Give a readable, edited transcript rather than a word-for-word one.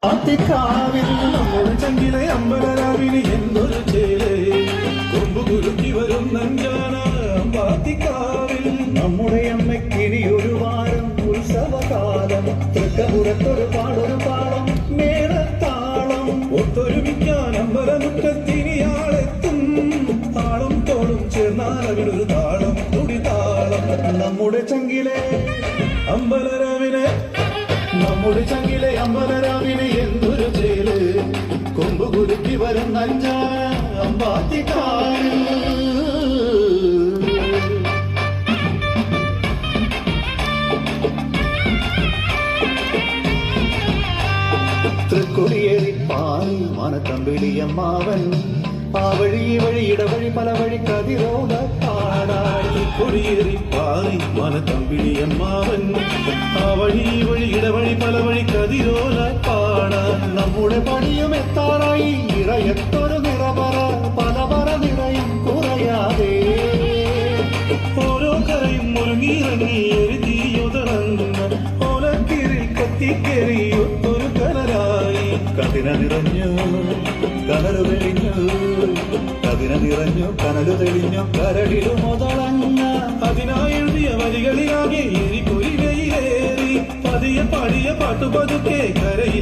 ആത്തിക്കാവിൽ നമ്മുടെ ചങ്കിലെ അമ്പലരാവിന് എന്തൊരു ചേല് കൊമ്പ് കുലുക്കി വരും നഞ്ചാന പാത്തിക്കാവിൽ നമ്മുടെ അമ്മയ്ക്കിനി ഒരു വാരം ഉത്സവകാലം തൃക്കപുരത്തൊരു പാടൊരു പാളം മേളത്താളം ഒത്തൊരുമിക്കാൻ അമ്പലമുറ്റത്തിനിയാളെത്തും താളം തോളും ചേർന്നാലവിനൊരു താളം തുടിതാളം നമ്മുടെ ചങ്കിലെ അമ്പലരാവിനെ നമ്മുടെ ചങ്കിലെ അമ്പലരാവിന് എന്തൊരു ചേല് കൊമ്പ് കുലുക്കി വരും നഞ്ചാന അമ്പാത്തിക്കാവിൽ തൃക്കൊടിയേറിപ്പായി മനത്തമ്പിളിയമ്മാവൻ ആ വഴി ഈ വഴി ഇടവഴി പല വഴി കതിരോട പാടായി കൊടിയേറിപ്പായി മനത്തമ്പിളിയമ്മാവൻ ആ വഴി ഈ വഴി ഇടവഴി പല വഴി കതിരോല പാടാൻ നമ്മുടെ പണിയും എത്താറായി ഇറയത്തൊരു നിറപറ പല പറ നിറയും കുറയാതെ ഓരോ കരയും മുറുങ്ങിയിറങ്ങി എഴുതിയുതറങ്ങുന്ന ഓലക്കിരിൽ കത്തിക്കേറി ഒത്തൊരു കനലായി കതിന നിറഞ്ഞു കനലു തെളിഞ്ഞു കതിന നിറഞ്ഞു കനലു തെളിഞ്ഞു കരടിലു മുതളങ്ങ അതിനായി എഴുതിയ വരികളിലാകെ എരിപൊരികയിലേറി പതിയെ പാടിയ പാട്ടുപതുക്കെ കരയിൽ